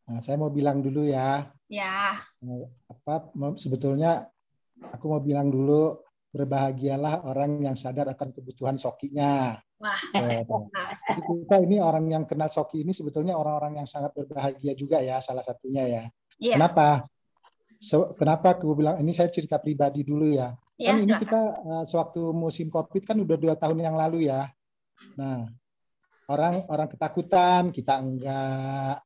Nah, saya mau bilang dulu ya, Ya. sebetulnya aku mau bilang dulu, berbahagialah orang yang sadar akan kebutuhan Sokinya. Wah. Jadi kita ini orang yang kenal Soki ini sebetulnya orang-orang yang sangat berbahagia juga ya, salah satunya ya. Iya. Kenapa? Kenapa aku bilang ini, saya cerita pribadi dulu ya. Iya, Kan ini silakan. kita sewaktu musim COVID kan udah 2 tahun yang lalu ya. Nah, orang ketakutan, kita enggak.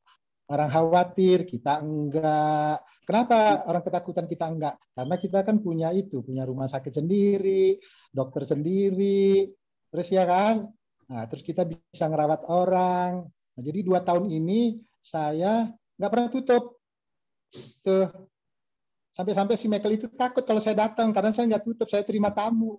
Orang khawatir, kita enggak. Kenapa orang ketakutan, kita enggak? Karena kita kan punya rumah sakit sendiri, dokter sendiri, terus ya kan? Nah, terus kita bisa ngerawat orang. Nah, jadi 2 tahun ini saya nggak pernah tutup. Tuh, sampai-sampai si Michael itu takut kalau saya datang karena saya nggak tutup, saya terima tamu.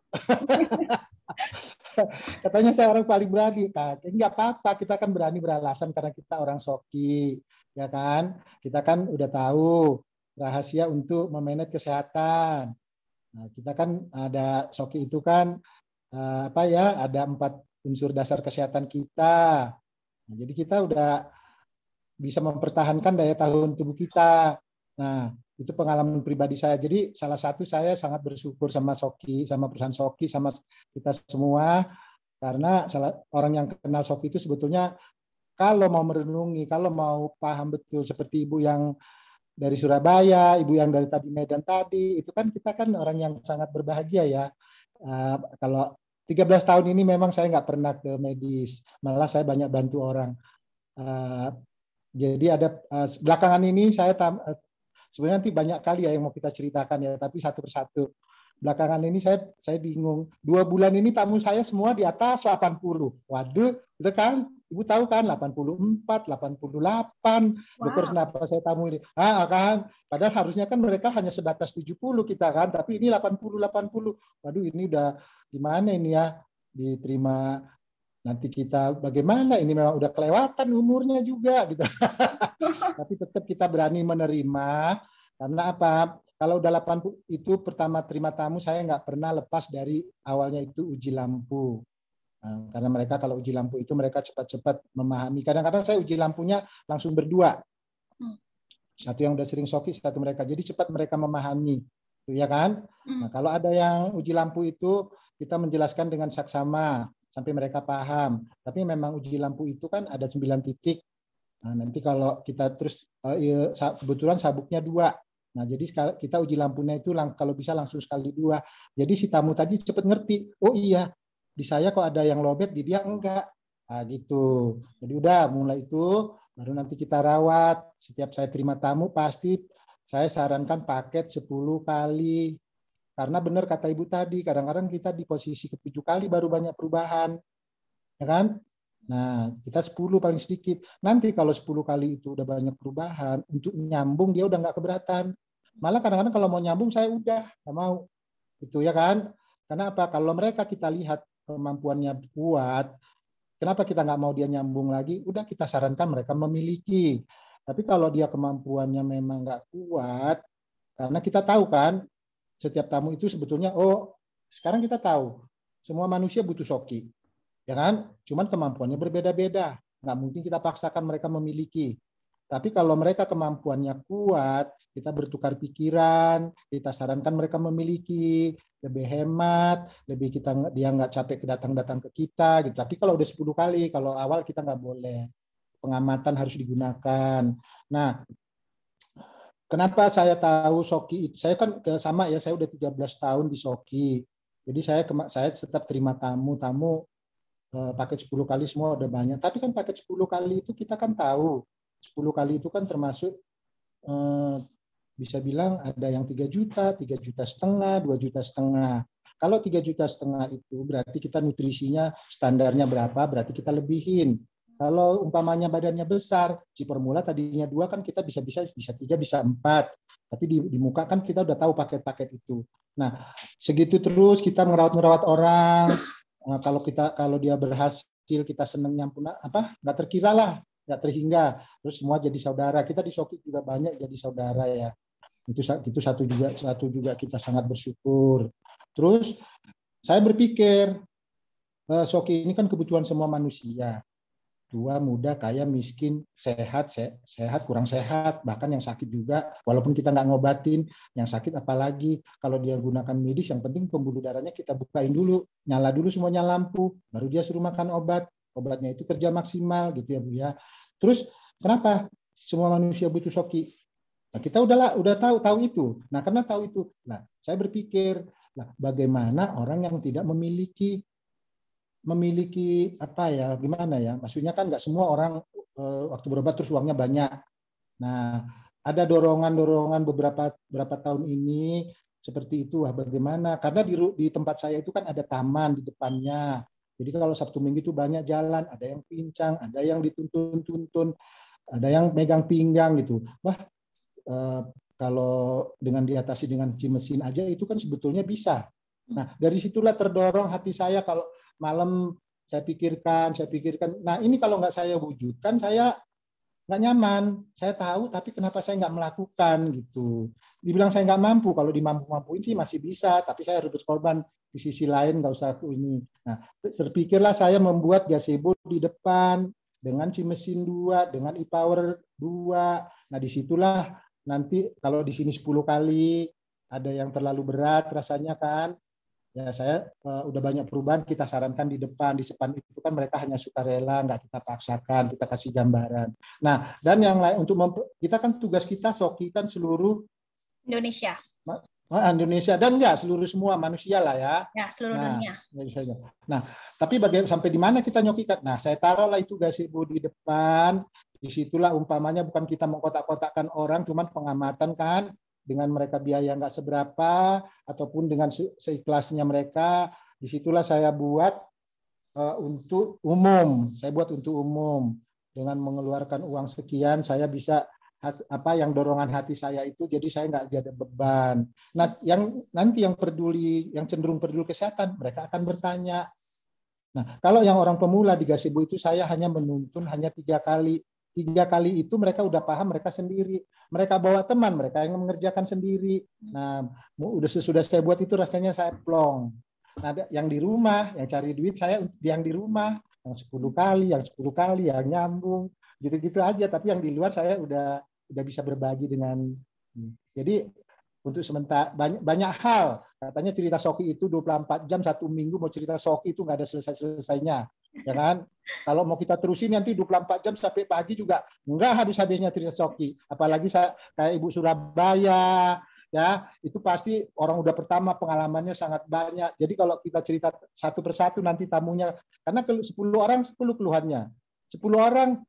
Katanya saya orang paling berani. Nah, nggak apa-apa, kita kan berani beralasan karena kita orang Soki, ya kan? Kita kan udah tahu rahasia untuk memanage kesehatan. Nah, kita kan ada Soki itu kan ada 4 unsur dasar kesehatan kita. Nah, jadi kita udah bisa mempertahankan daya tahan tubuh kita. Nah, itu pengalaman pribadi saya. Jadi salah satu saya sangat bersyukur sama Soki, sama perusahaan Soki, sama kita semua, karena orang yang kenal Soki itu sebetulnya kalau mau merenungi, kalau mau paham betul seperti ibu yang dari Surabaya, ibu yang dari tadi Medan tadi, itu kan kita kan orang yang sangat berbahagia ya. Kalau 13 tahun ini memang saya nggak pernah ke medis, malah saya banyak bantu orang. Jadi ada belakangan ini saya sebenarnya nanti banyak kali ya yang mau kita ceritakan ya, tapi satu persatu. Belakangan ini saya bingung. 2 bulan ini tamu saya semua di atas 80. Waduh, itu kan Ibu tahu kan 84, 88. Dokter, kenapa saya tamu ini? Kan padahal harusnya kan mereka hanya sebatas 70 kita kan, tapi ini 80 80. Waduh, ini udah gimana ini ya diterima, nanti kita bagaimana, ini memang udah kelewatan umurnya juga gitu. Tapi tetap kita berani menerima, karena apa? Kalau udah 80 itu pertama terima tamu, saya nggak pernah lepas dari awalnya itu uji lampu. Nah, karena mereka kalau uji lampu itu mereka cepat-cepat memahami. Kadang-kadang saya uji lampunya langsung berdua. Satu yang udah sering Soki, satu mereka. Jadi cepat mereka memahami. Ya kan? Nah, kalau ada yang uji lampu itu kita menjelaskan dengan saksama sampai mereka paham. Tapi memang uji lampu itu kan ada 9 titik. Nah, nanti kalau kita terus kebetulan sabuknya 2. Nah, jadi kita uji lampunya itu kalau bisa langsung sekali 2. Jadi si tamu tadi cepat ngerti. Oh iya, di saya kok ada yang lobet, di dia enggak. Nah, gitu. Jadi udah mulai itu baru nanti kita rawat. Setiap saya terima tamu pasti saya sarankan paket 10 kali. Karena benar kata Ibu tadi, kadang-kadang kita di posisi ke-7 kali baru banyak perubahan. Ya kan? Nah, kita 10 paling sedikit. Nanti kalau 10 kali itu udah banyak perubahan, untuk nyambung dia udah nggak keberatan. Malah kadang-kadang kalau mau nyambung saya udah nggak mau. Itu ya kan? Karena apa? Kalau mereka kita lihat kemampuannya kuat, kenapa kita nggak mau dia nyambung lagi? Udah kita sarankan mereka memiliki. Tapi kalau dia kemampuannya memang nggak kuat, karena kita tahu kan, setiap tamu itu sebetulnya, sekarang kita tahu, semua manusia butuh Soki. Ya kan? Cuman kemampuannya berbeda-beda. Nggak mungkin kita paksakan mereka memiliki. Tapi kalau mereka kemampuannya kuat, kita bertukar pikiran, kita sarankan mereka memiliki, lebih hemat, dia nggak capek datang ke kita. Gitu. Tapi kalau udah 10 kali, kalau awal kita nggak boleh. Pengamatan harus digunakan. Nah, kenapa saya tahu Soki itu? Saya kan sama ya, saya udah 13 tahun di Soki. Jadi saya tetap terima tamu paket 10 kali semua udah banyak. Tapi kan paket 10 kali itu kita kan tahu 10 kali itu kan termasuk bisa bilang ada yang 3 juta, 3 juta setengah, 2 juta setengah. Kalau 3 juta setengah itu berarti kita nutrisinya standarnya berapa, berarti kita lebihin. Kalau umpamanya badannya besar, si permula tadinya 2 kan kita bisa 3, bisa 4. Tapi di muka kan kita udah tahu paket-paket itu. Nah, segitu terus kita ngerawat orang. Nah, kalau dia berhasil, kita senang nyampun nggak terkira lah, nggak terhingga, terus semua jadi saudara. Kita di Soki juga banyak jadi saudara ya. Itu satu juga kita sangat bersyukur. Terus saya berpikir Soki ini kan kebutuhan semua manusia. tua, muda, kaya, miskin, sehat, sehat, kurang sehat, bahkan yang sakit juga, walaupun kita nggak ngobatin, yang sakit apalagi kalau dia gunakan medis, yang penting pembuluh darahnya kita bukain dulu, nyala dulu semuanya lampu, baru dia suruh makan obat, obatnya itu kerja maksimal gitu ya Bu ya. Terus kenapa semua manusia butuh Shoki? Nah, kita udah tahu itu. Nah, karena tahu itu, nah saya berpikir, nah, bagaimana orang yang tidak memiliki apa ya, gimana ya, maksudnya kan nggak semua orang waktu berobat terus uangnya banyak. Nah, ada dorongan beberapa tahun ini seperti itu. Wah, bagaimana, karena di tempat saya itu kan ada taman di depannya, jadi kalau Sabtu Minggu itu banyak jalan, ada yang pincang, ada yang dituntun-tuntun, ada yang megang pinggang gitu. Wah, kalau dengan diatasi dengan mesin aja itu kan sebetulnya bisa. Nah, dari situlah terdorong hati saya, kalau malam saya pikirkan. Nah, ini kalau nggak saya wujudkan, saya nggak nyaman. Saya tahu, tapi kenapa saya nggak melakukan gitu. Dibilang saya nggak mampu, kalau dimampu-mampuin sih masih bisa, tapi saya harus berkorban di sisi lain, nggak usah aku ini. Nah, terpikirlah saya membuat gazebo di depan dengan mesin 2, dengan e-power 2. Nah, disitulah nanti kalau di sini 10 kali, ada yang terlalu berat rasanya kan, ya saya udah banyak perubahan, kita sarankan di depan, di depan itu kan mereka hanya sukarela, nggak kita paksakan, kita kasih gambaran. Nah, dan yang lain untuk kita kan tugas kita Shoki kan seluruh Indonesia. Indonesia dan enggak seluruh semua manusia lah ya. Ya, seluruh dunia. Nah, tapi sampai di mana kita nyokikan? Nah, saya taruhlah itu gazebo di depan. Disitulah umpamanya bukan kita mengkotak-kotakkan orang, cuman pengamatan kan, dengan mereka biaya nggak seberapa, ataupun dengan seikhlasnya mereka. Disitulah saya buat untuk umum. Saya buat untuk umum. Dengan mengeluarkan uang sekian, saya bisa apa yang dorongan hati saya itu, jadi saya nggak ada beban. Nah, yang nanti yang peduli, yang cenderung peduli kesehatan, mereka akan bertanya. Nah, kalau yang orang pemula di gazebo itu saya hanya menuntun hanya 3 kali. 3 kali itu mereka udah paham, mereka sendiri. Mereka bawa teman, mereka yang mengerjakan sendiri. Nah, sudah saya buat itu rasanya saya plong. Nah, yang di rumah, yang cari duit saya yang di rumah, yang 10 kali, yang nyambung, gitu-gitu aja. Tapi yang di luar saya udah bisa berbagi dengan. Jadi untuk sementara banyak hal, katanya cerita Shoki itu 24 jam, 1 minggu mau cerita Shoki itu nggak ada selesai-selesainya, ya kan? Kalau mau kita terusin nanti 24 jam sampai pagi juga nggak habis-habisnya cerita Shoki. Apalagi kayak Ibu Surabaya, ya itu pasti orang udah pertama pengalamannya sangat banyak. Jadi kalau kita cerita satu persatu nanti tamunya, karena 10 orang 10 keluhannya, 10 orang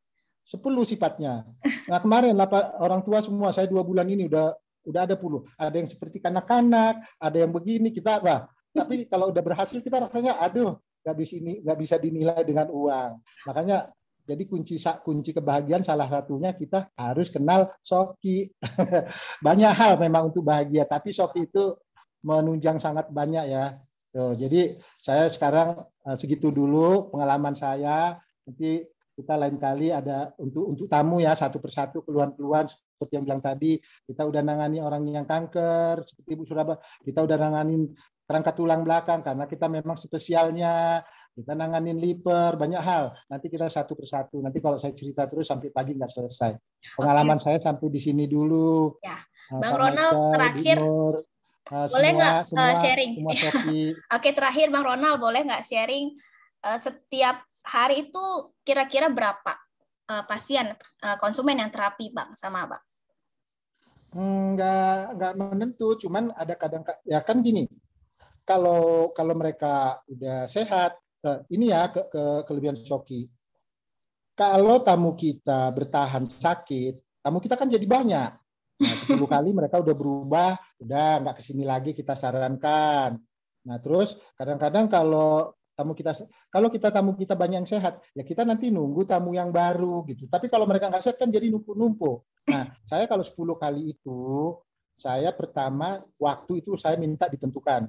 10 sifatnya. Nah, kemarin orang tua semua, saya 2 bulan ini udah ada 10. Ada yang seperti kanak-kanak, ada yang begini, kita tapi kalau udah berhasil kita rasanya aduh, nggak bisa dinilai dengan uang. Makanya jadi kunci kebahagiaan salah satunya kita harus kenal Shoki. Banyak hal memang untuk bahagia, tapi Shoki itu menunjang sangat banyak ya. Jadi saya sekarang segitu dulu pengalaman saya. Nanti kita lain kali ada untuk tamu ya, satu persatu keluhan-keluhan seperti yang bilang tadi. Kita udah nangani orang yang kanker seperti Ibu Surabaya, kita udah nanganin kerangka tulang belakang karena kita memang spesialnya, kita nanganin liver, banyak hal. Nanti kita satu persatu. Nanti kalau saya cerita terus sampai pagi nggak selesai. Pengalaman saya sampai di sini dulu. Ya. Bang Pak Ronald, Michael, terakhir Nur, boleh nggak sharing? semua Shoki. Oke, terakhir Bang Ronald, boleh nggak sharing setiap hari itu kira-kira berapa pasien konsumen yang terapi Bang sama Bang? Nggak menentu, cuman ada kadang ya kan gini, kalau mereka udah sehat, ini ya kelebihan Shoki. Kalau tamu kita bertahan sakit, tamu kita kan jadi banyak. Nah, 10 kali mereka udah berubah, udah nggak kesini lagi, kita sarankan. Nah, terus kadang-kadang kalau tamu kita banyak yang sehat, ya kita nanti nunggu tamu yang baru gitu. Tapi kalau mereka nggak sehat kan jadi numpuk-numpuk. Nah, saya kalau 10 kali itu, saya pertama waktu itu saya minta ditentukan.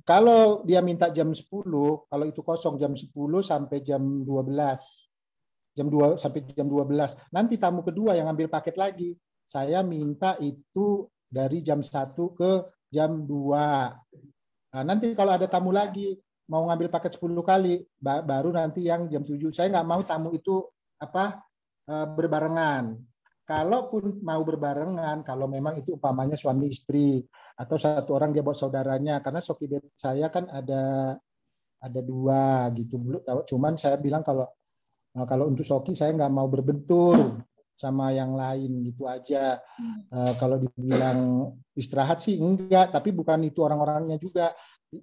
Kalau dia minta jam 10, kalau itu kosong jam 10 sampai jam 12. Jam 2 sampai jam 12. Nanti tamu kedua yang ambil paket lagi, saya minta itu dari jam 1 ke jam 2. Nah, nanti kalau ada tamu lagi, mau ngambil paket 10 kali, baru nanti yang jam 7. Saya nggak mau tamu itu berbarengan. Kalaupun mau berbarengan, kalau memang itu umpamanya suami istri atau satu orang dia bawa saudaranya, karena Soki saya kan ada 2 gitu. Cuman saya bilang kalau untuk Soki saya nggak mau berbentur sama yang lain gitu aja. Kalau dibilang istirahat sih enggak, tapi bukan itu orang-orangnya juga.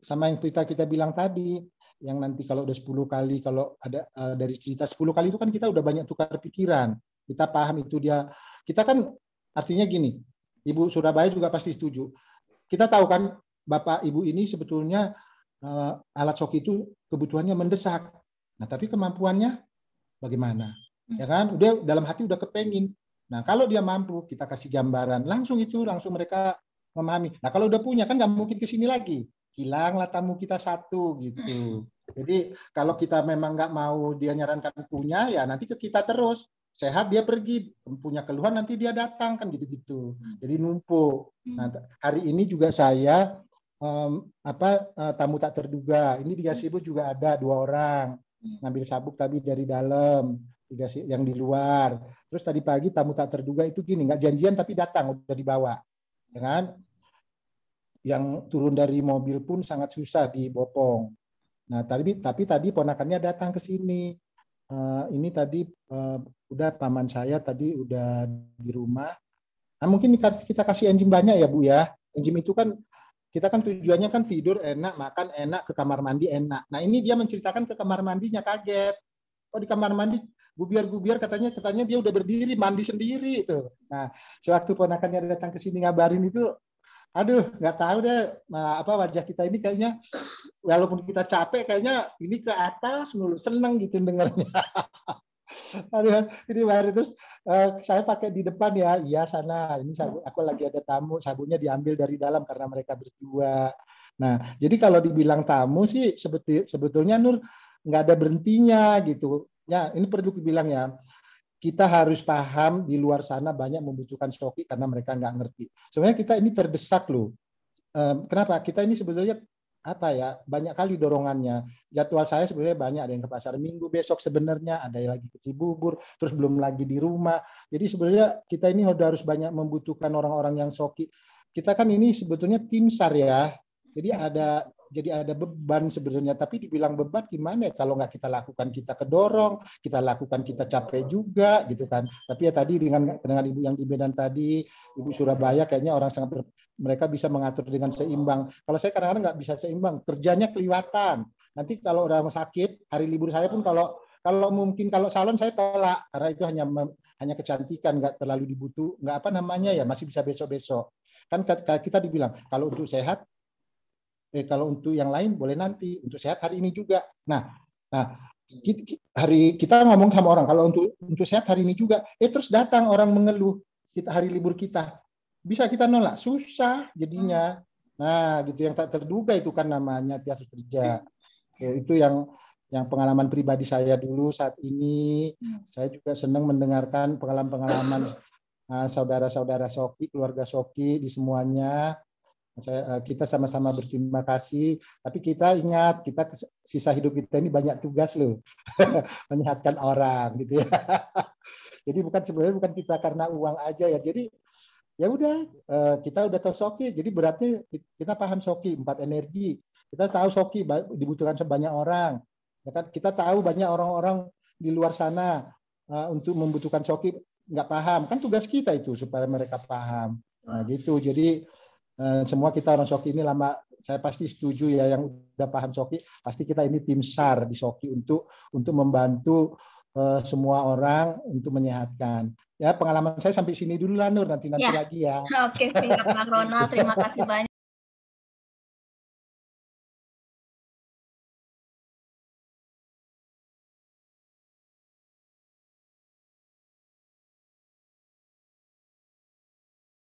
Sama yang kita bilang tadi, yang nanti kalau udah 10 kali, kalau ada dari cerita 10 kali itu kan kita udah banyak tukar pikiran. Kita paham itu dia. Kita kan artinya gini, Ibu Surabaya juga pasti setuju. Kita tahu kan Bapak Ibu ini sebetulnya alat Soki itu kebutuhannya mendesak. Nah, tapi kemampuannya bagaimana? Ya kan? Udah dalam hati udah kepengin. Nah, kalau dia mampu, kita kasih gambaran, langsung mereka memahami. Nah, kalau udah punya kan nggak mungkin ke sini lagi. Hilanglah tamu kita satu gitu. Jadi kalau kita memang nggak mau dia nyarankan punya, ya nanti ke kita terus. Sehat dia pergi, punya keluhan nanti dia datang kan gitu-gitu. Jadi numpuk. Nah, hari ini juga saya tamu tak terduga. Ini di gazebo juga ada 2 orang ngambil sabuk tapi dari dalam, yang di luar. Terus tadi pagi tamu tak terduga itu gini, nggak janjian tapi datang udah dibawa, ya kan? Yang turun dari mobil pun sangat susah dibopong. Nah, tapi tadi ponakannya datang ke sini. Ini tadi udah paman saya tadi udah di rumah. Nah, mungkin kita kasih enzim banyak ya Bu ya. Enzim itu kan kita kan tujuannya kan tidur enak, makan enak, ke kamar mandi enak. Nah, ini dia menceritakan ke kamar mandinya kaget. Oh, di kamar mandi gubiar katanya dia udah berdiri mandi sendiri itu. Nah, sewaktu ponakannya datang ke sini ngabarin itu, aduh, nggak tahu deh wajah kita ini kayaknya walaupun kita capek kayaknya ini ke atas mulu, seneng gitu dengarnya. Aduh, ini baru terus saya pakai di depan ya. Iya sana, ini aku lagi ada tamu, sabunnya diambil dari dalam karena mereka berdua. Nah, jadi kalau dibilang tamu sih sebetulnya Nur nggak ada berhentinya gitu. Ya, ini perlu dibilang ya. Kita harus paham di luar sana banyak membutuhkan Soki karena mereka nggak ngerti. Sebenarnya kita ini terdesak loh. Kenapa? Kita ini sebetulnya banyak kali dorongannya. Jadwal saya sebenarnya banyak, ada yang ke pasar Minggu besok sebenarnya, ada yang lagi ke Cibubur, terus belum lagi di rumah. Jadi sebenarnya kita ini harus banyak membutuhkan orang-orang yang Soki. Kita kan ini sebetulnya tim SAR ya. Jadi ada beban sebenarnya, tapi dibilang beban gimana ya kalau nggak kita lakukan, kita kedorong, kita lakukan, kita capek juga gitu kan. Tapi ya tadi dengan Ibu yang di Medan tadi, Ibu Surabaya kayaknya orang mereka bisa mengatur dengan seimbang. Kalau saya kadang-kadang nggak bisa seimbang, kerjanya keliwatan. Nanti kalau orang sakit, hari libur saya pun kalau mungkin kalau salon saya tolak karena itu hanya kecantikan, nggak terlalu dibutuh, nggak masih bisa besok-besok. Kan kita dibilang kalau untuk sehat, kalau untuk yang lain boleh nanti, untuk sehat hari ini juga. Nah kita ngomong sama orang kalau untuk sehat hari ini juga, terus datang orang mengeluh kita hari libur kita, bisa kita nolak? Susah jadinya. Nah gitu, yang tak terduga itu kan namanya tiap kerja. Itu yang pengalaman pribadi saya dulu. Saat ini saya juga senang mendengarkan pengalaman saudara-saudara Soki, keluarga Soki di semuanya. Kita sama-sama berterima kasih, tapi kita ingat sisa hidup kita ini banyak tugas loh. Menyehatkan orang gitu ya. Jadi sebenarnya bukan kita karena uang aja ya. Jadi ya udah, kita udah tahu Soki, jadi berarti kita paham Soki 4 energi. Kita tahu Soki dibutuhkan sebanyak orang. Kita tahu banyak orang-orang di luar sana untuk membutuhkan Soki nggak paham. Kan tugas kita itu supaya mereka paham. Nah gitu. Jadi semua kita orang Soki ini lama, saya pasti setuju ya, yang udah paham Soki, pasti kita ini tim SAR di Soki untuk membantu semua orang untuk menyehatkan. Ya, pengalaman saya sampai sini dulu lah Nur, nanti lagi ya. Oke, siap Bang Ronald, terima kasih banyak.